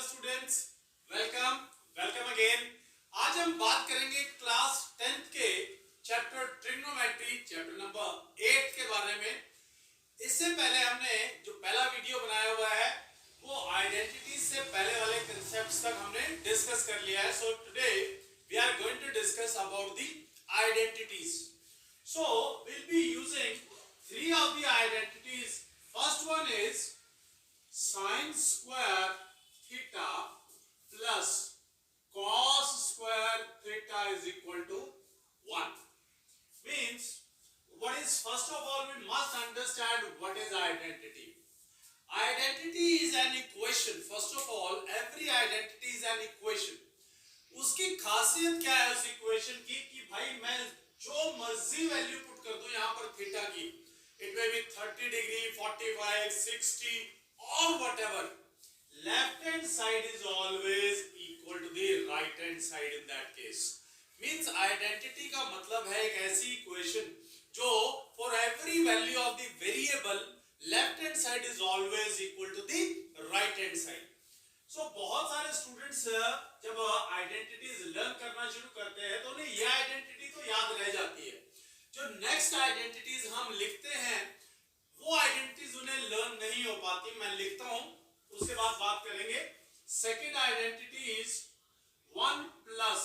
Students, welcome welcome again. आज हम बात करेंगे क्लास 10th के चैप्टर ट्रिग्नोमेट्री चैप्टर नंबर 8 के बारे में। इससे पहले हमने जो पहला वीडियो बनाया हुआ है वो आइडेंटिटी से पहले वाले कांसेप्ट्स तक हमने डिस्कस कर लिया है। So today we are going to discuss about the identities. So we'll be using three of the identities. First one is sin square theta plus cos square theta is equal to 1. Means what is, first of all we must understand what is identity. Identity is an equation. First of all, every identity is an equation. उसकी खासियत क्या है उस equation की कि भाई मैं जो मर्जी वैल्यू पुट कर दूं यहाँ पर थीटा की, it may be 30 degree, 45, 60 or whatever, left hand side is always equal to the right hand side in that case. Means identity का मतलब है एक ऐसी इक्वेशन जो for every value of the variable left hand side is always equal to the right hand side. So बहुत सारे students जब identities learn करना शुरू करते हैं तो उन्हें यह आइडेंटिटी तो याद रह जाती है, जो नेक्स्ट आइडेंटिटीज हम लिखते हैं वो आइडेंटिटीज उन्हें लर्न नहीं हो पाती। मैं लिखता हूं, उसके बाद बात करेंगे। Second identity is 1 plus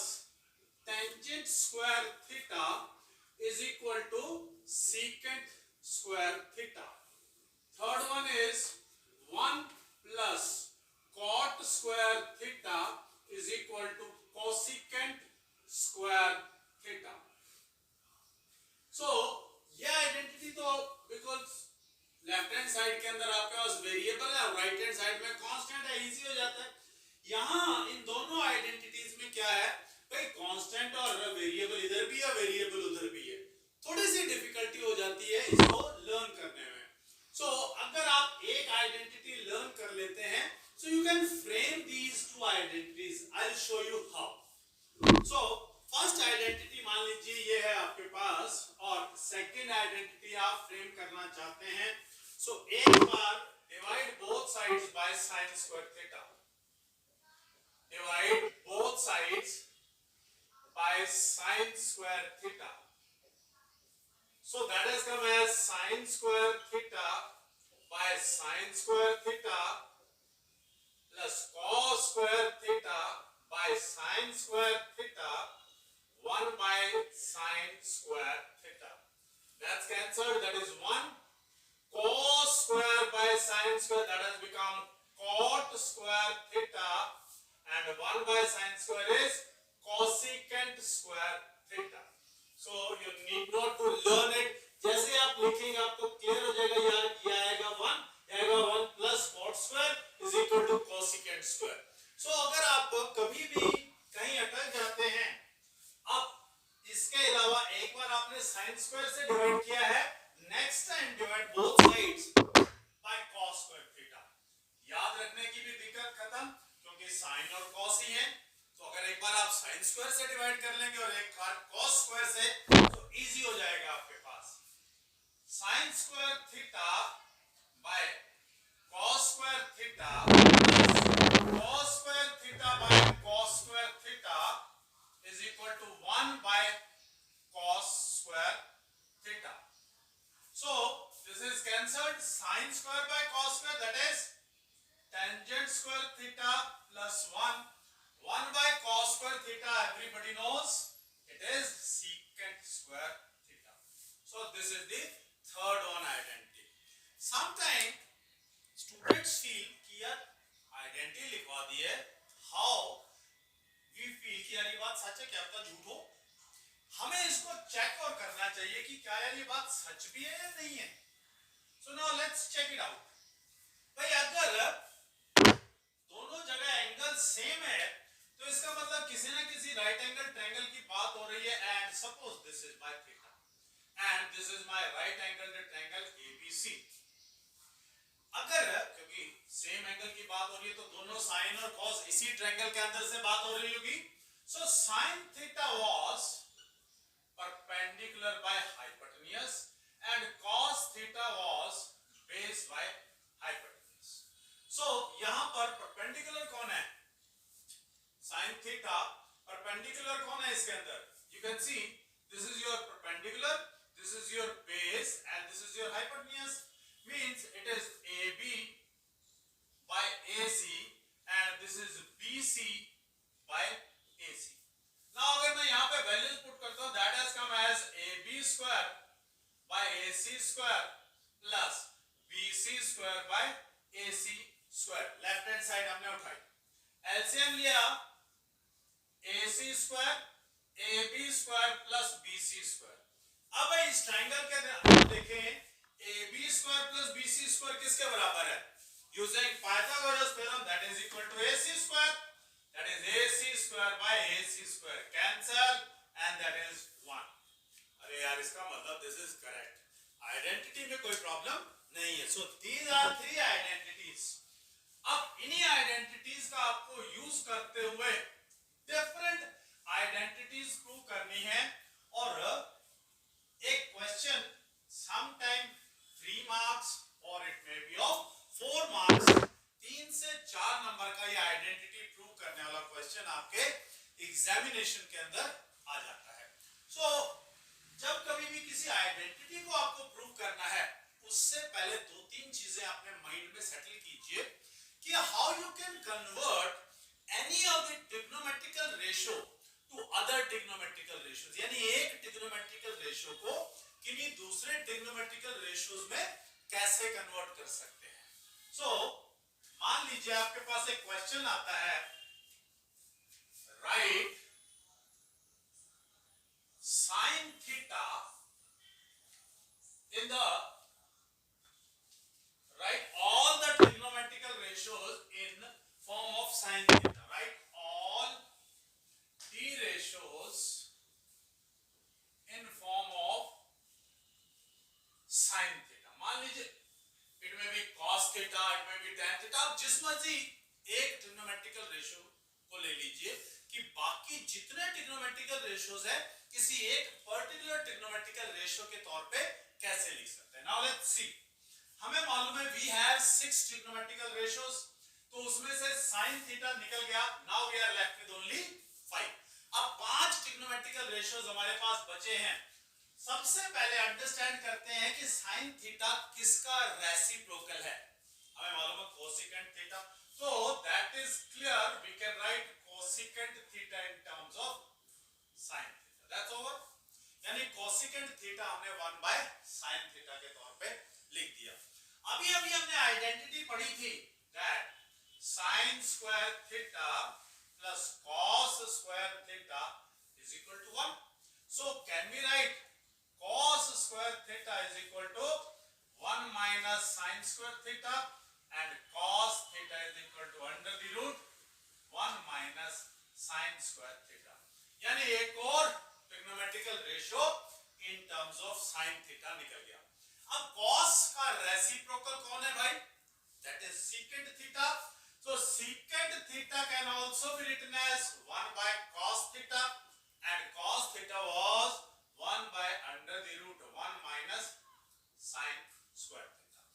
tangent square theta is equal to secant square theta. Third one is 1 plus cot square theta is equal to cosecant square theta. So ये आइडेंटिटी तो बिल्कुल लेफ्ट हैंड साइड के अंदर आपके पास variable है और right hand side में constant है, इजी हो जाता है। यहाँ इन दोनों आइडेंटिटीज में क्या है भाई, कांस्टेंट और वेरिएबल इधर भी है, वेरिएबल उधर भी है, थोड़ी सी डिफिकल्टी हो जाती है इसको लर्न करने में। सो अगर आप एक आइडेंटिटी लर्न कर लेते हैं so you can frame these two identities. I'll show you how. So first identity मान लीजिए ये है आपके पास और second identity आप फ्रेम करना चाहते हैं। So एक बार divide both sides by sin square theta. Divide both sides by sin square theta. So that has come as sin square theta by sin square theta plus cos square theta by sin square theta 1 by sin square theta. That's cancelled. That is 1 cos square by sin square, that has become cot square theta, and 1 by sin square is cosecant square theta. So you need not to learn it. जैसे आप लिखेंगे आपको clear हो जाएगा यार, क्या आएगा 1 plus cot square is equal to cosecant square. So अगर आप कभी भी कहीं अटक जाते हैं, अब इसके अलावा एक बार आपने sin square से डिवाइड किया है, next time divide both sides by cos square theta. याद रखने की भी दिक्कत खत्म, क्योंकि sin और cos ही है। तो अगर एक बार आप sin square से डिवाइड कर लेंगे और एक बार cos square से, तो इजी हो जाएगा आपके पास। sin square theta by cos square theta plus cos square theta by cos square theta is equal to 1 by cos square theta. So this is cancelled. Sin square by cos square, that is tangent square theta plus 1 by cos square theta, everybody knows it is secant square theta. So this is the third one identity. Sometime students feel कि यार identity लिखवा दी है, how we feel कि यार ये बात सच है, क्या पता झूठ हो। हमें इसको चेक और करना चाहिए कि क्या यार ये बात सच भी है या नहीं है। So now let's check it out. भाई अगर दोनों जगह एंगल सेम है तो इसका मतलब किसी ना किसी राइट एंगल ट्रायंगल की बात हो रही है। And suppose this is my theta and this is my right angle triangle ABC। अगर क्योंकि सेम एंगल की बात हो रही है तो दोनों साइन और कॉस इसी ट्रायंगल के अंदर से बात हो रही होगी। So sine theta was perpendicular by hypotenuse and cos theta was base by hypotenuse. So यहां पर परपेंडिकुलर कौन है? परपेंडिकुलर कौन है इसके अंदर? You can see this is your perpendicular, this is your base and this is your hypotenuse, means it is AB by AC and this is BC by AC. Now अगर मैं यहाँ पे वैल्यूज पुट करता हूँ, that has come as AB square by AC square plus BC square by AC square. Left hand side हमने उठाई, LCM लिया AC square AB square plus BC square. अब इस ट्रायंगल के अंदर देखें AB square plus BC square किसके बराबर है? Using Pythagoras theorem, that is equal to AC square, that is AC square by AC square cancel and that is 1. अरे यार इसका मतलब this is correct. Identity में कोई problem नहीं है. So these are three identities. अब इन्हीं identities का आपको use करते हुए different identities prove करनी है और एक question sometime 3 marks or it may be of 4 marks, 3 से 4 नंबर का ये आइडेंटिटी प्रूव करने वाला क्वेश्चन आपके एग्जामिनेशन के अंदर आ जाता है. सो जब कभी भी किसी आइडेंटिटी को आपको प्रूव करना है, उससे पहले 2-3 चीजें अपने माइंड में सेटल कीजिए कि how you can convert any of the trigonometrical ratio two other trigonometrical ratios, यानी एक ट्रिग्नोमेट्रिकल रेशियो को किन्हीं दूसरे ट्रिग्नोमेट्रिकल रेशियोज में कैसे कन्वर्ट कर सकते हैं. सो मान लीजिए आपके पास एक क्वेश्चन आता है, right sine theta in the right all the trigonometrical ratios in form of sine theta, right all T ratios in form of sine theta. मान लीजिए इट में भी cos थीटा, इट में भी tan थीटा, आप जिस मर्जी एक ट्रिग्नोमेट्रिकल रेशियो को ले लीजिए कि बाकी जितने ट्रिग्नोमेट्रिकल रेशियोज है किसी एक पर्टिकुलर ट्रिग्नोमेट्रिकल रेशियो के तौर पे कैसे लिख सकते हैं. नाउ लेट्स सी, हमें मालूम है वी हैव 6 ट्रिग्नोमेट्रिकल रेशियोज, तो उसमें से sin थीटा निकल गया. Now we are left with only 5. अब 5 ट्रिग्नोमेट्रिकल रेशियोज हमारे पास बचे हैं. सबसे पहले अंडरस्टैंड करते हैं कि sin थीटा किसका रेसिप्रोकल है. हमें मालूम है cosecant theta, so that is clear, we can write cosecant theta in terms of sin theta. That's over. यानी cosecant theta हमने 1 by sin theta के तौर पे लिख दिया. अभी हमने आइडेंटिटी पढ़ी थी that sin square theta plus cos square theta is equal to 1. So can we write cos square theta is equal to 1 minus sin square theta and cos theta is equal to under the root 1 minus sin square theta. यानी एक और trigonometrical ratio in terms of sin theta निकल गया. अब cos का reciprocal कौन है भाई? That is secant theta. So secant theta can also be written as 1 by cos theta and cos theta was 1 by under the root 1 minus sin square theta.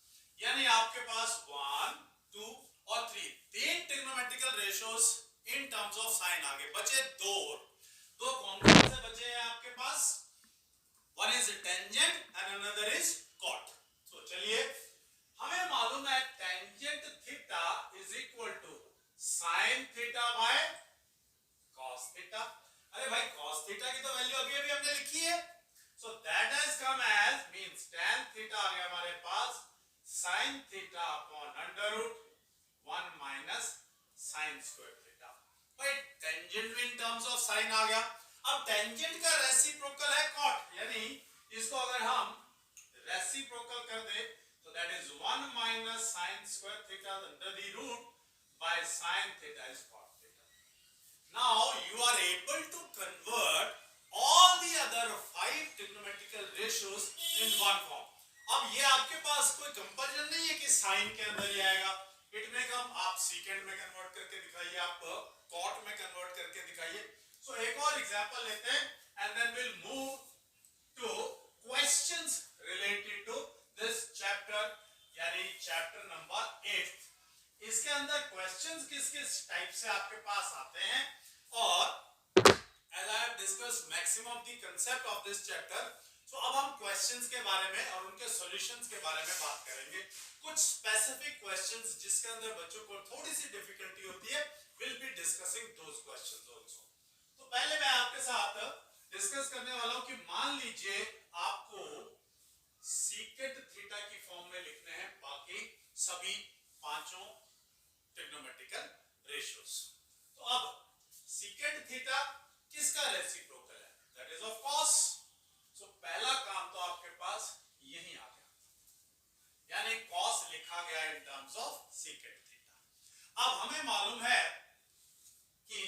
यानी आपके पास 1, 2 और 3 तीन trigonometrical ratios in terms of sine आ गए. बचे दो कौन से बचे हैं आपके पास? One is tangent and another is cot. तो चलिए हमें मालूम है tangent theta is equal to sine theta by cos theta. अरे भाई cos थीटा की तो वैल्यू अभी हमने लिखी है. So that has come as means tan theta आ गया हमारे पास sin theta upon under root 1 minus sin square theta. भाई tangent in terms of sin आ गया. अब टेंजेंट का रेसिप्रोकल है cot, यानी इसको अगर हम रेसिप्रोकल कर दे तो that is 1 minus sin square theta under the root by sin theta is cot theta. Now you are able to convert all the other 5 trigonometrical ratios in one form. अब ये आपके पास कोई कंपल्शन नहीं है कि sign के अंदर ही आएगा. इट में कम आप सेकेंड में कन्वर्ट करके दिखाइए, आप कॉट में कन्वर्ट करके दिखाइए. सो एक और एग्जांपल लेते हैं and then will move to questions related to this chapter, यानी चैप्टर नंबर 8. इसके अंदर क्वेश्चंस किस किस टाइप से आपके पास आते हैं और as I have discussed maximum of the concept of this chapter, so अब हम questions के बारे में और उनके solutions के बारे में बात करेंगे। कुछ specific questions जिसके अंदर बच्चों को थोड़ी सी difficulty होती है, we'll be discussing those questions also. तो पहले मैं आपके साथ डिस्कस करने वाला हूं कि मान लीजिए आपको सीकेंट थीटा की फॉर्म में लिखने हैं बाकी सभी पांचों ट्रिग्नोमेट्रिकल रेशियोज। तो अब सीकेंट थीटा किसका रेसिप्रोकल है? That is of cos. So पहला काम तो आपके पास यही आ गया, यानी कॉस लिखा गया इन टर्म्स ऑफ सीकेंट थीटा। अब हमें मालूम है कि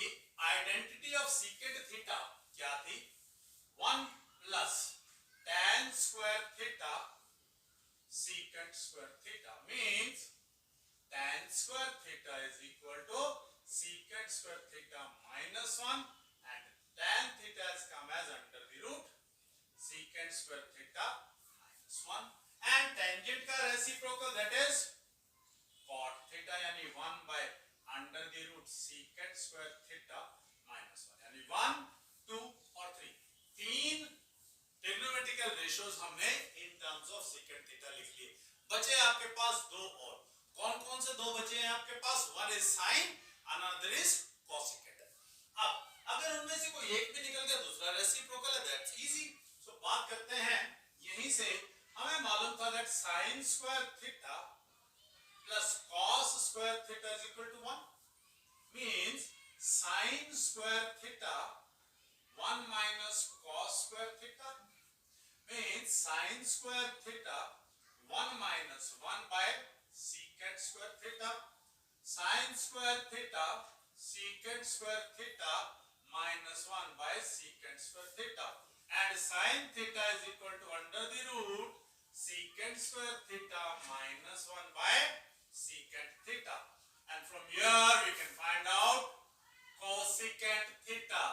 आइडेंटिटी ऑफ सीकेंट थीटा क्या थी? 1 plus tan square theta secant square theta means tan square theta is equal to secant square theta minus 1 and tan theta has come as under the root secant square theta minus 1 and tangent का reciprocal that is cot theta यानी 1 by under the root secant square theta minus 1 यानी 1, 2 और 3 तीन trigonometrical ratios हमने इन terms of secant theta लिख लिए। बचे आपके पास दो और, कौन कौन से दो बचे हैं आपके पास? One is sine, another is cosecant. अब अगर उनमें से कोई एक भी निकल गया, दूसरा रेसिप्रोकल है, दैट्स इजी। सो बात करते हैं यहीं से। हमें मालूम था that sine square theta plus cos square theta is equal to 1 means sine square theta 1 minus cos square theta means sin square theta 1 minus 1 by secant square theta sin square theta secant square theta minus 1 by secant square theta and sin theta is equal to under the root secant square theta minus 1 by secant theta and from here we can find out cosecant theta।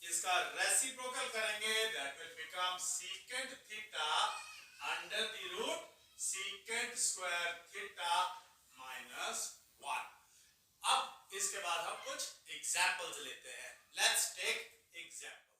इसका reciprocal करेंगे, that will become secant theta under the root secant square theta minus 1। अब इसके बाद हम कुछ examples लेते हैं। Let's take example.